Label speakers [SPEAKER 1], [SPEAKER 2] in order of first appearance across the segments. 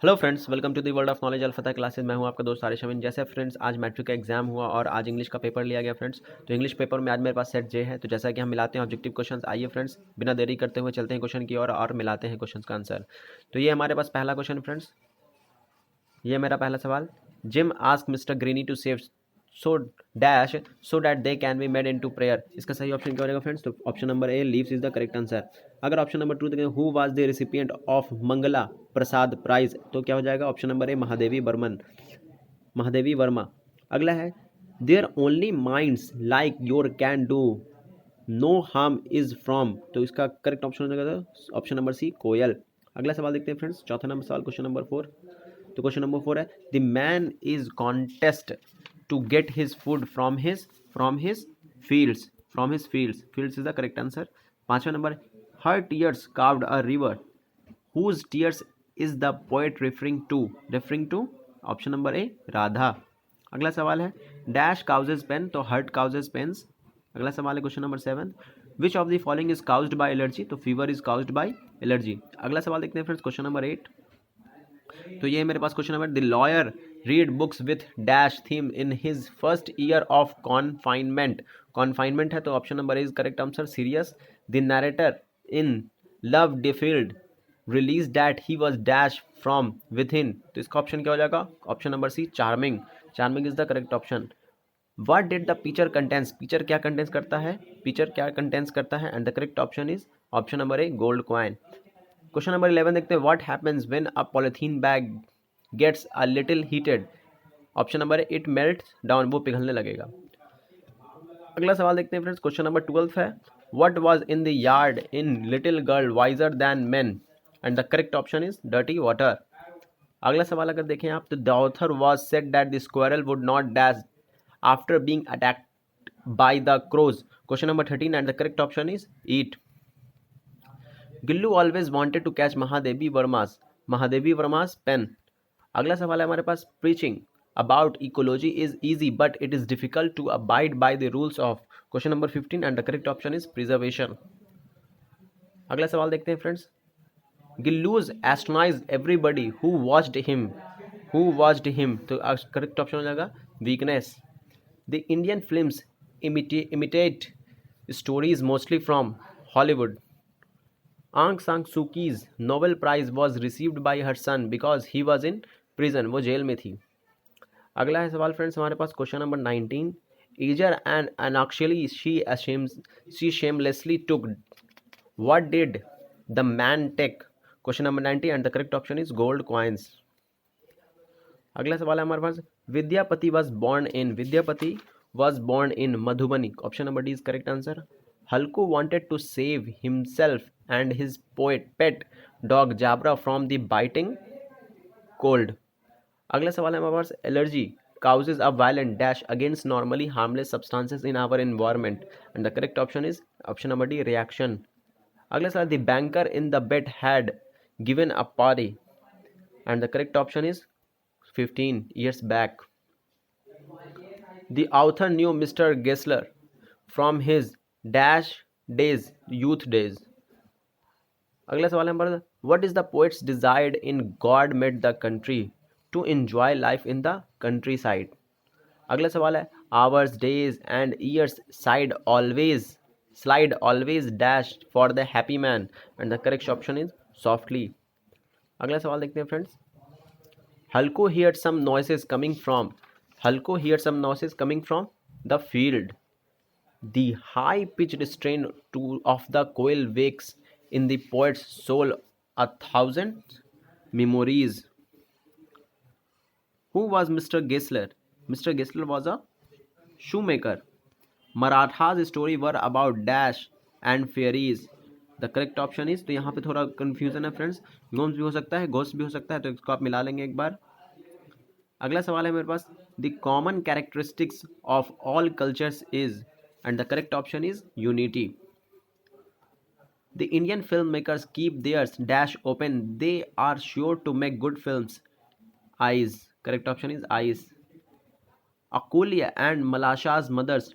[SPEAKER 1] Hello friends, welcome to the world of knowledge अल्फता classes. मैं हूं आपका दोस्त आरिश अमीन। जैसे फ्रेंड्स आज मैट्रिक का एग्जाम हुआ और आज इंग्लिश का पेपर लिया गया फ्रेंड्स। तो इंग्लिश पेपर में आज मेरे पास सेट जे है। तो जैसा कि हम मिलाते हैं ऑब्जेक्टिव क्वेश्चंस, आइए फ्रेंड्स बिना देरी करते हुए चलते हैं क्वेश्चन की ओर और मिलाते हैं क्वेश्चंस का आंसर। तो ये हमारे पास पहला क्वेश्चन फ्रेंड्स, ये मेरा पहला सवाल। Jim ask mister Greeny to save so dash so that they can be made into prayer. इसका सही ऑप्शन क्या रहेगा फ्रेंड्स? तो option number A leaves is the correct answer. अगर ऑप्शन नंबर टू देखें, who was the recipient of Mangala Prasad prize, तो क्या हो जाएगा? Option number A Mahadevi Burman, Mahadevi Verma. अगला है there only minds like your can do no harm is from, तो इसका करेक्ट ऑप्शन हो जाएगा ऑप्शन नंबर सी कोयल। अगला सवाल देखते हैं फ्रेंड्स, चौथा नंबर सवाल, क्वेश्चन नंबर 4। तो क्वेश्चन नंबर 4 है the man is contest to get his food from his fields is the correct answer. पांचवा नंबर, her tears carved a river whose tears is the poet referring to option number A Radha. अगला सवाल है dash causes pain, तो hurt causes pains. अगला सवाल है question number 7, which of the following is caused by allergy, तो fever is caused by allergy. अगला सवाल देखते हैं फ्रेंड्स, क्वेश्चन नंबर 8। तो ये मेरे पास question number, the lawyer read books with dash theme in his first year of confinement है, तो option number is correct answer serious. The narrator in love defiled realise that he was dash from within, तो इसका option क्या हो जाएगा? Option number C charming is the correct option. What did the picture contains, picture क्या contains करता है, and the correct option is option number A gold coin. Question number 11 देखते हैं, what happens when a polythene bag gets a little heated, option number it melts down, वो पिघलने लगेगा। अगला सवाल देखते हैं फ्रेंड्स, क्वेश्चन नंबर 12 है what was in the yard in little girl wiser than man, and the correct option is dirty water. अगला सवाल अगर देखें आप, तो the author was said that the squirrel would not dash after being attacked by the crows, question number 13, and the correct option is eat. Gillu always wanted to catch Mahadevi Varma's pen. अगला सवाल है हमारे पास, preaching about ecology is easy but it is difficult to abide by the rules of, question number 15, and the correct option is preservation. अगला सवाल देखते हैं friends, Gillu's astonish everybody who watched him, तो करेक्ट ऑप्शन हो जाएगा weakness. The Indian films imitate stories mostly from Hollywood. Aung San Suu Kyi's Nobel Prize was received by her son because he was in prison, वो jail में थी। अगला है सवाल friends हमारे पास, question number 19, eager and actually she shamelessly took, what did the man take, question number 90, and the correct option is gold coins। अगला सवाल है हमारे पास, Vidyapati was born in Madhubani, option number D is correct answer. Halku wanted to save himself and his pet dog Jabra from the biting cold। अगला सवाल है हमारे पास, allergy causes a violent dash against normally harmless substances in our environment, and the correct option is option number D reaction। अगला सवाल, the banker in the bed had given a party, and the correct option is 15 years back। The author knew Mr. Gessler from his dash days, youth days। अगला सवाल है हमारा, what is the poet's desired in God made the country to enjoy life in the countryside। अगला सवाल है, hours days and years slide always dash for the happy man, and the correct option is softly। अगला सवाल देखते हैं friends, Halko heard some noises coming from the field। The high-pitched strain of the coil wakes in the poet's soul a thousand memories। Who was Mr. Gessler? Mr. Gessler was a shoemaker। Marathas story were about dash and fairies। The correct option is, तो यहाँ पे थोड़ा confusion है friends, Gomes भी हो सकता है, ghost भी हो सकता है, तो इसको आप मिला लेंगे एक बार। अगला सवाल है मेरे पास, the common characteristics of all cultures is, and the correct option is unity. The Indian film makers keep theirs dash open, they are sure to make good films, eyes, correct option is eyes. Akulia and Malasha's mothers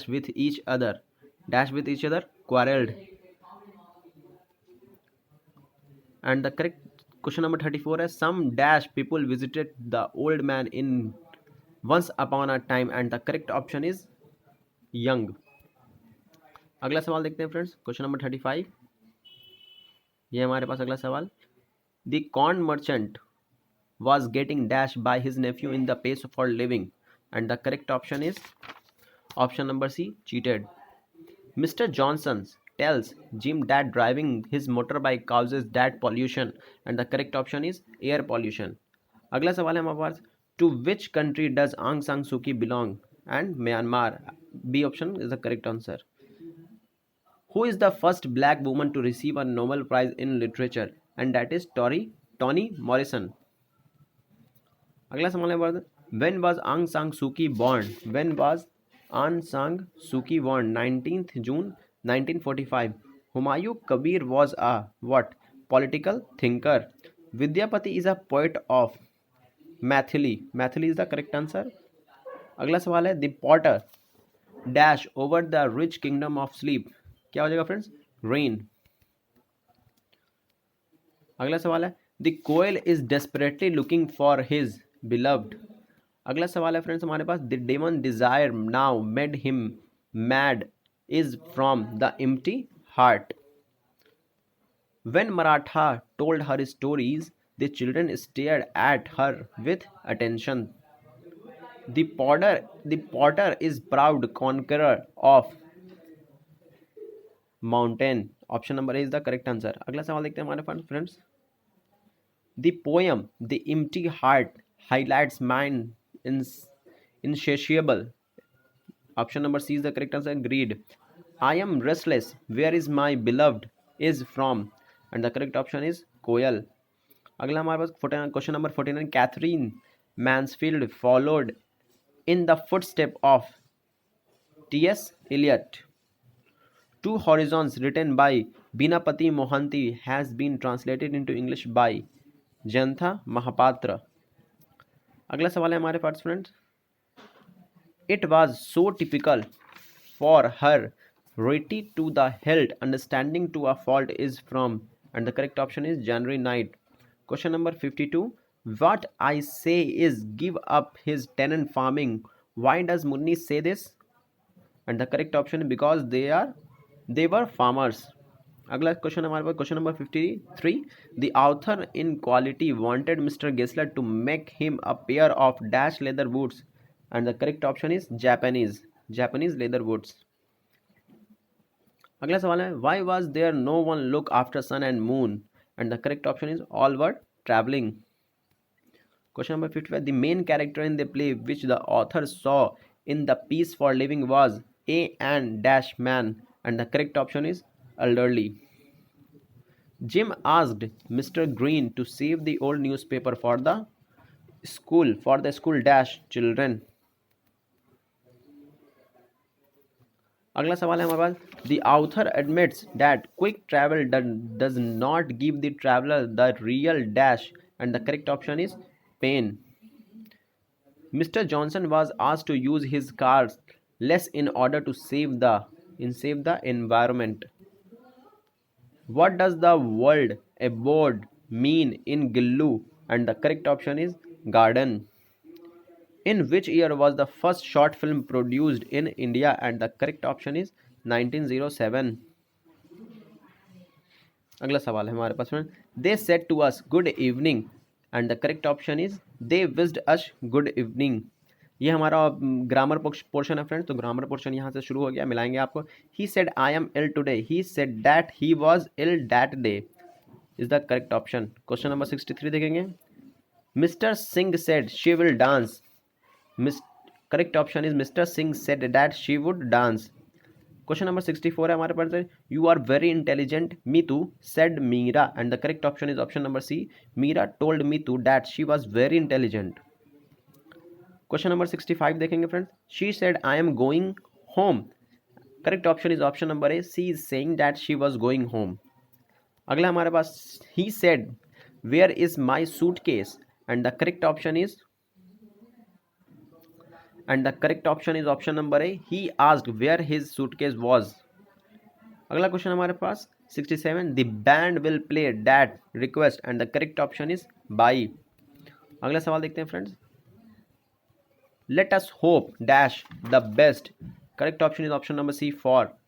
[SPEAKER 1] with each other quarreled, and the correct question number 34 है some dash people visited the old man in once upon a time and the correct option is young. अगला सवाल देखते हैं friends, question number 35। ये हमारे पास अगला सवाल, the corn merchant was getting dashed by his nephew in the pace for living and the correct option is option number C, cheated. Mr. Johnson tells Jim that driving his motorbike causes that pollution and the correct option is air pollution. अगला सवाल है हमारे पास, to which country does Aung San Suu Kyi belong and Myanmar, B option is the correct answer. Who is the first black woman to receive a Nobel Prize in literature and that is Toni Morrison. अगला सवाल है, when was Aung San Suu Kyi born, when was Aung San Suu Kyi born, 19th June 1945. Humayun Kabir was a what, political thinker. Vidyapati is a poet of Maithili, Maithili is the correct answer. अगला सवाल है, the potter dash over the rich kingdom of sleep, क्या हो जाएगा friends, rain. अगला सवाल है, the koel is desperately looking for his beloved. अगला सवाल है फ्रेंड्स हमारे पास, the demon desire now made him mad is from the empty heart. When Martha told her stories the children stared at her with attention. The potter is proud conqueror of mountain, option number A is the correct answer. अगला सवाल देखते हैं हमारे पास friends, the poem the empty heart highlights mind insatiable, option number C is the correct answer, greed. I am restless where is my beloved is from and the correct option is koel. अगला हमारे पास question number 49, Katherine Mansfield followed in the footstep of T.S. Eliot. Two Horizons written by Binapati Mohanty has been translated into English by Jayantha Mahapatra. अगला सवाल है हमारे पास friends, it was so typical for her ready to the health understanding to a fault is from and the correct option is January night. Question number 52, what I say is give up his tenant farming, why does Munni say this and the correct option because they were farmers. अगला question हमारे पास question number 53, the author in quality wanted mister Gessler to make him a pair of dash leather boots and the correct option is Japanese leather boots. अगला सवाल है, why was there no one look after sun and moon and the correct option is all were travelling. Question number 55, the main character in the play which the author saw in the piece for living was a and dash man and the correct option is elderly. Jim asked Mr. Green to save the old newspaper for the school dash children. अगला सवाल है हमारे पास, the author admits that quick travel does not give the traveler the real dash and the correct option is pain. Mr. Johnson was asked to use his cars less in order to save the environment. What does the word abode mean in Gillu and the correct option is garden. In which year was the first short film produced in India and the correct option is 1907. अगला सवाल है हमारे पास में, they said to us good evening and the correct option is they wished us good evening. ये हमारा grammar portion है friend, तो grammar portion यहाँ से शुरू हो गया, मिलाएंगे आपको. He said I am ill today, he said that he was ill that day is the correct option. Question number 63 देखेंगे, mister Singh said she will dance, correct option is mister Singh said that she would dance. Question number 64 है हमारे पास, you are very intelligent Meetu said Meera and the correct option is option number C, Meera told Meetu that she was very intelligent. Question number 65 देखेंगे friends, she said I am going home, correct option is option number A, she is saying that she was going home. अगला हमारे पास, he said where is my suitcase and the correct option is option number A, he asked where his suitcase was. अगला question हमारे पास, 67 the band will play that request and the correct option is by. अगला सवाल देखते हैं friends. Let us hope dash the best, correct option is option number C for.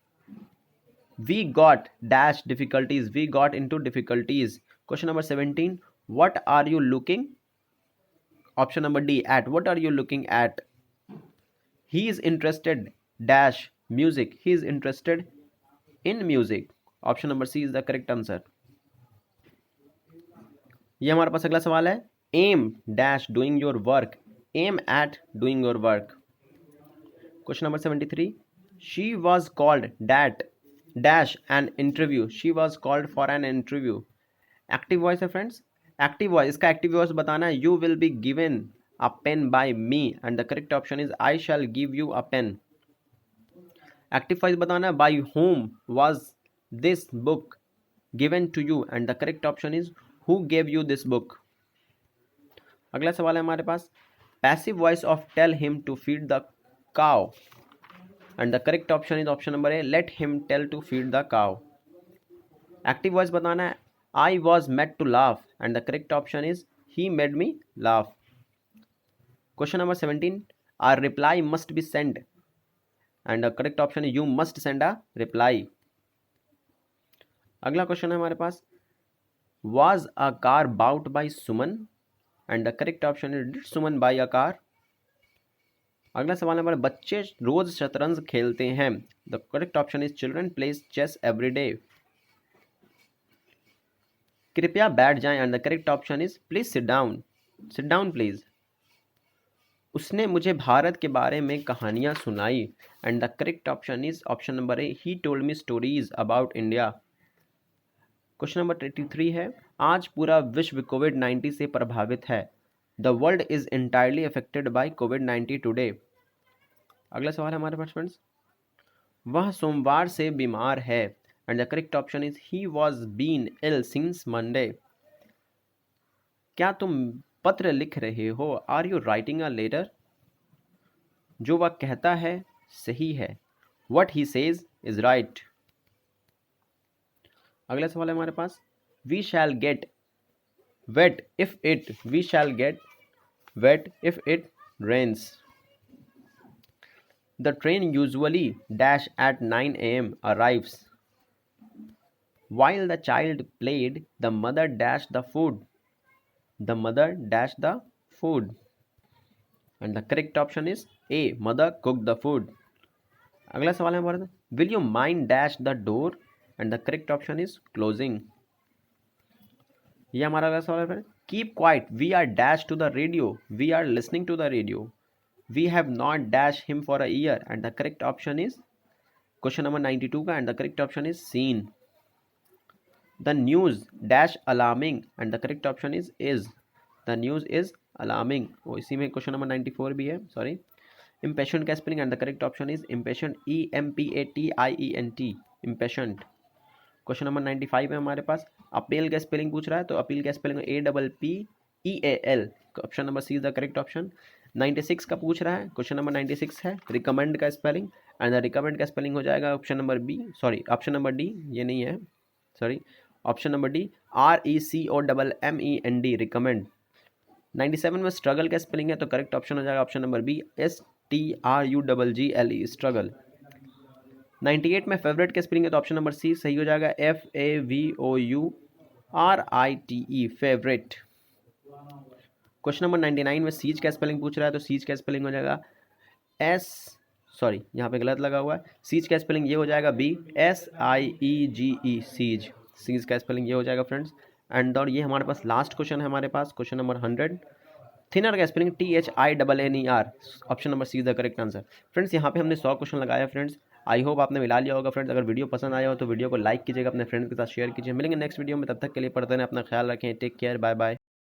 [SPEAKER 1] We got dash difficulties, we got into difficulties। Question number 17, what are you looking, option number D, at, what are you looking at? He is interested dash music, he is interested in music, option number C is the correct answer। ये हमारे पास अगला सवाल है। aim dash doing your work, aim at doing your work। Question number 73, she was called that dash an interview, she was called for an interview। Active voice है friends, active voice, इसका active voice बताना है। You will be given a pen by me and the correct option is I shall give you a pen. Active voice बताना है। By whom was this book given to you and the correct option is who gave you this book. अगला सवाल है हमारे पास। Passive voice of tell him to feed the cow and the correct option is option number A let him tell to feed the cow. Active voice बताना है। I was made to laugh and the correct option is he made me laugh। Question number 17, a reply must be sent and the correct option is you must send a reply। अगला question है हमारे पास। Was a car bought by Suman and the correct option is did Suman buy a car। अगला सवाल है हमारे। बच्चे रोज शतरंज खेलते हैं, the correct option is children play chess every day। कृपया बैठ जाएं and the correct option is please sit down, sit down please. उसने मुझे भारत के बारे में कहानियां सुनाई and the correct option is option number A he told me stories about India. Question number 33 है। आज पूरा विश्व कोविड-19 से प्रभावित है, the world is entirely affected by covid today. अगला सवाल है हमारे पास फ्रेंड्स। वह सोमवार से बीमार है and the correct option is he was been ill since Monday। क्या तुम पत्र लिख रहे हो, are you writing a letter. जो वह कहता है सही है, what he says is right। अगला सवाल है हमारे पास। we shall get wet if it, we shall get wet if it rains। the train usually dash at 9 a.m. arrives। While the child played, the mother dashed the food, the mother dashed the food and the correct option is A, mother cooked the food। अगला सवाल है हमारा। will you mind dash the door and the correct option is closing। ये हमारा अगला सवाल है। keep quiet, we are dash to the radio, we are listening to the radio, we have not dash him for a year and the correct option is question number 92 का and the correct option is seen। The news dash alarming and the correct option is the news is alarming। वो इसी में question number 94 भी है, sorry. impatient का spelling and the correct option is impatient, EMPATIENT, impatient। Question number 95 है हमारे पास। Appeal का spelling पूछ रहा है, तो अपील का spelling APPEAL, option number C is the correct option. 96 का पूछ रहा है, क्वेश्चन नंबर 96 है रिकमेंड का स्पेलिंग एंड द रिकमेंड का स्पेलिंग हो जाएगा option number B, sorry option number D, ये नहीं है, sorry option number D RECOMMEND, recommend. 97 में स्ट्रगल का स्पेलिंग है, तो करेक्ट ऑप्शन हो जाएगा option number B STRUGGLE, struggle. 98 में फेवरेट का स्पेलिंग है, तो ऑप्शन नंबर सी सही हो जाएगा FAVOURITE, फेवरेट। क्वेश्चन नंबर 99 में सीज का स्पेलिंग पूछ रहा है, तो सीज का स्पेलिंग हो जाएगा यहाँ पे गलत लगा हुआ है, सीज का स्पेलिंग ये हो जाएगा BSIEGE, सीज, सीज का स्पेलिंग ये हो जाएगा फ्रेंड्स। एंड और ये हमारे पास लास्ट क्वेश्चन है हमारे पास, क्वेश्चन नंबर 100। थिनर का spelling THINNER, option number C is the correct answer. Friends यहाँ पे हमने 100 क्वेश्चन लगाया फ्रेंड्स। आई होप आपने मिला लिया होगा फ्रेंड्स। अगर वीडियो पसंद आया हो तो वीडियो को लाइक कीजिएगा, अपने फ्रेंड्स के साथ शेयर कीजिए। मिलेंगे नेक्स्ट वीडियो में, तब तक के लिए पढ़ते रहें, अपना ख्याल रखें, टेक केयर, बाय बाय।